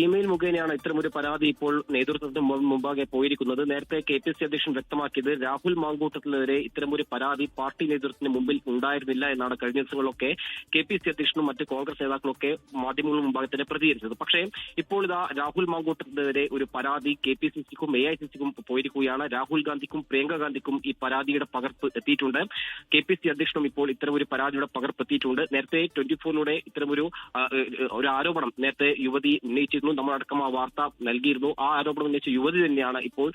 Email മുഖേനയാണ് ഇത്തരമൊരു പരാതി ഇപ്പോൾ നേതൃത്വത്തിന് മുമ്പാകെ പോയിരിക്കുന്നത്. നേരത്തെ KPCC അധ്യക്ഷൻ വ്യക്തമാക്കിയത് രാഹുൽ മാങ്കൂട്ടത്തിനെതിരെ ഇത്തരമൊരു പരാതി പാർട്ടി നേതൃത്വത്തിന് മുമ്പിൽ ഉണ്ടായിരുന്നില്ല എന്നാണ്. കഴിഞ്ഞ ദിവസങ്ങളിലൊക്കെ KPCC അധ്യക്ഷനും മറ്റ് കോൺഗ്രസ് നേതാക്കളൊക്കെ മാധ്യമങ്ങളുടെ മുമ്പാകെ തന്നെ പ്രതികരിച്ചത്. പക്ഷേ ഇപ്പോൾ ഇതാ രാഹുൽ മാങ്കൂട്ടത്തിനെതിരെ ഒരു പരാതി KPCCക്കും AICCക്കും പോയിരിക്കുകയാണ്. രാഹുൽ ഗാന്ധിക്കും പ്രിയങ്ക ഗാന്ധിക്കും ഈ പരാതിയുടെ പകർപ്പ് എത്തിയിട്ടുണ്ട്. KPCC അധ്യക്ഷനും ഇപ്പോൾ ഇത്തരമൊരു പരാതിയുടെ പകർപ്പ് എത്തിയിട്ടുണ്ട്. നേരത്തെ 24 ഇത്തരമൊരു ആരോപണം നേരത്തെ യുവതി ഉന്നയിച്ചിരുന്നു. നമ്മളടക്കം ആ വാർത്ത നൽകിയിരുന്നു. ആ ആരോപണം ഉന്നയിച്ച യുവതി തന്നെയാണ് ഇപ്പോൾ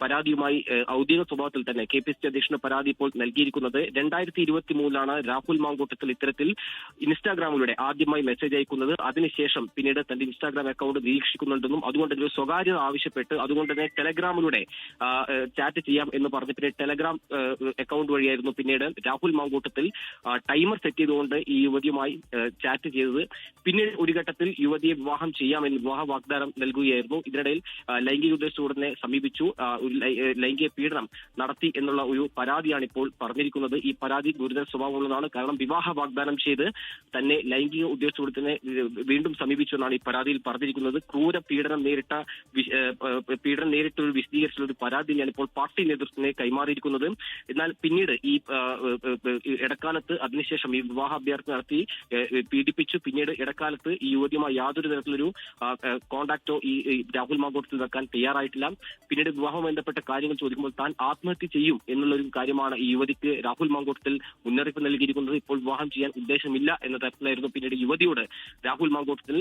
പരാതിയുമായി ഔദ്യോഗിക സ്വഭാവത്തിൽ തന്നെ KPCC അധ്യക്ഷന് പരാതി ഇപ്പോൾ നൽകിയിരിക്കുന്നത്. 2023 രാഹുൽ മാങ്കൂട്ടത്തിൽ ഇത്തരത്തിൽ ഇൻസ്റ്റാഗ്രാമിലൂടെ ആദ്യമായി മെസ്സേജ് അയക്കുന്നത്. അതിനുശേഷം പിന്നീട് തന്റെ ഇൻസ്റ്റാഗ്രാം അക്കൗണ്ട് നിരീക്ഷിക്കുന്നുണ്ടെന്നും അതുകൊണ്ട് ഒരു സ്വകാര്യത ആവശ്യപ്പെട്ട് അതുകൊണ്ട് തന്നെ ടെലഗ്രാമിലൂടെ ചാറ്റ് ചെയ്യാം എന്ന് പറഞ്ഞ് പിന്നെ ടെലഗ്രാം അക്കൗണ്ട് വഴിയായിരുന്നു പിന്നീട് രാഹുൽ മാങ്കൂട്ടത്തിൽ ടൈമർ സെറ്റ് ചെയ്തുകൊണ്ട് ഈ യുവതിയുമായി ചാറ്റ് ചെയ്തത്. പിന്നീട് ഒരു ഘട്ടത്തിൽ യുവതിയെ വിവാഹം ചെയ്യാമെന്ന് വിവാഹ വാഗ്ദാനം നൽകുകയായിരുന്നു. ഇതിനിടയിൽ ലൈംഗിക ഉദ്ദേശത്തോടെ സമീപിച്ചു, ലൈംഗിക പീഡനം നടത്തി എന്നുള്ള ഒരു പരാതിയാണ് ഇപ്പോൾ പറഞ്ഞിരിക്കുന്നത്. ഈ പരാതി ഗുരുതര സ്വഭാവമുള്ളതാണ്. കാരണം വിവാഹ വാഗ്ദാനം ചെയ്ത് തന്നെ ലൈംഗിക ഉദ്ദേശത്തോടെ തന്നെ വീണ്ടും സമീപിച്ചു എന്നാണ് ഈ പരാതിയിൽ പറഞ്ഞിരിക്കുന്നത്. ക്രൂര പീഡനം നേരിട്ടൊരു വിശദീകരിച്ചുള്ള ഒരു പരാതിയാണ് ഇപ്പോൾ പാർട്ടി നേതൃത്വത്തിനെ കൈമാറിയിരിക്കുന്നത്. എന്നാൽ പിന്നീട് ഈ ഇടക്കാലത്ത് അതിനുശേഷം ഈ വിവാഹ അഭ്യർത്ഥന നടത്തി പീഡിപ്പിച്ചു. പിന്നീട് ഇടക്കാലത്ത് ഈ യുവതിയുമായി യാതൊരു തരത്തിലൊരു കോണ്ടാക്ടോ ഈ രാഹുൽ മാങ്കൂട്ടത്തിൽ വെക്കാൻ തയ്യാറായിട്ടില്ല. പിന്നീട് വിവാഹവുമായി ബന്ധപ്പെട്ട കാര്യങ്ങൾ ചോദിക്കുമ്പോൾ താൻ ആത്മഹത്യ ചെയ്യും എന്നുള്ളൊരു കാര്യമാണ് ഈ യുവതിക്ക് രാഹുൽ മാങ്കൂട്ടത്തിൽ മുന്നറിയിപ്പ് നൽകിയിരിക്കുന്നത്. ഇപ്പോൾ വിവാഹം ചെയ്യാൻ ഉദ്ദേശമില്ല എന്ന തരത്തിലായിരുന്നു പിന്നീട് യുവതിയോട് രാഹുൽ മാങ്കൂട്ടത്തിൽ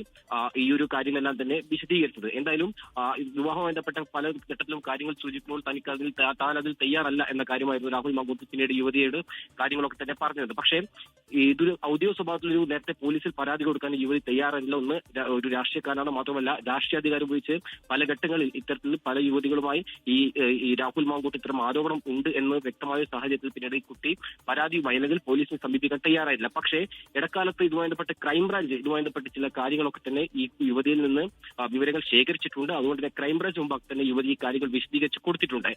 ഈ ഒരു കാര്യങ്ങളെല്ലാം തന്നെ വിശദീകരിച്ചത്. എന്തായാലും വിവാഹവുമായി ബന്ധപ്പെട്ട പല ഘട്ടത്തിലും കാര്യങ്ങൾ സൂചിക്കുമ്പോൾ താൻ അതിൽ തയ്യാറല്ല എന്ന കാര്യമായിരുന്നു രാഹുൽ മാങ്കൂട്ടത്തിൽ പിന്നീട് യുവതിയോട് കാര്യങ്ങളൊക്കെ തന്നെ പറഞ്ഞത്. പക്ഷേ ഇതൊരു ഔദ്യോഗിക സ്വഭാവത്തിലൊരു നേരത്തെ പോലീസിൽ പരാതി കൊടുക്കാൻ യുവതി തയ്യാറല്ല. ഒന്ന് ഒരു രാഷ്ട്രീയക്കാരാണ്, മാത്രമല്ല രാഷ്ട്രീയാധികാരം ഉപയോഗിച്ച് പല ഘട്ടങ്ങളിൽ ഇത്തരത്തിൽ പല യുവതികളുമായി ഈ രാഹുൽ മാങ്കൂട്ട് ഇത്തരം ആരോപണം ഉണ്ട് എന്ന് വ്യക്തമായ സാഹചര്യത്തിൽ പിന്നീട് ഈ കുട്ടി പരാതിയുമായി അല്ലെങ്കിൽ പോലീസിനെ സമീപിക്കാൻ തയ്യാറായില്ല. പക്ഷേ ഇടക്കാലത്ത് ഇതുമായി ബന്ധപ്പെട്ട് ക്രൈംബ്രാഞ്ച് ഇതുമായി ബന്ധപ്പെട്ട് ചില കാര്യങ്ങളൊക്കെ തന്നെ ഈ യുവതിയിൽ നിന്ന് വിവരങ്ങൾ ശേഖരിച്ചിട്ടുണ്ട്. അതുകൊണ്ട് തന്നെ ക്രൈംബ്രാഞ്ച് മുമ്പാകെ തന്നെ യുവതി ഈ കാര്യങ്ങൾ വിശദീകരിച്ച് കൊടുത്തിട്ടുണ്ട്.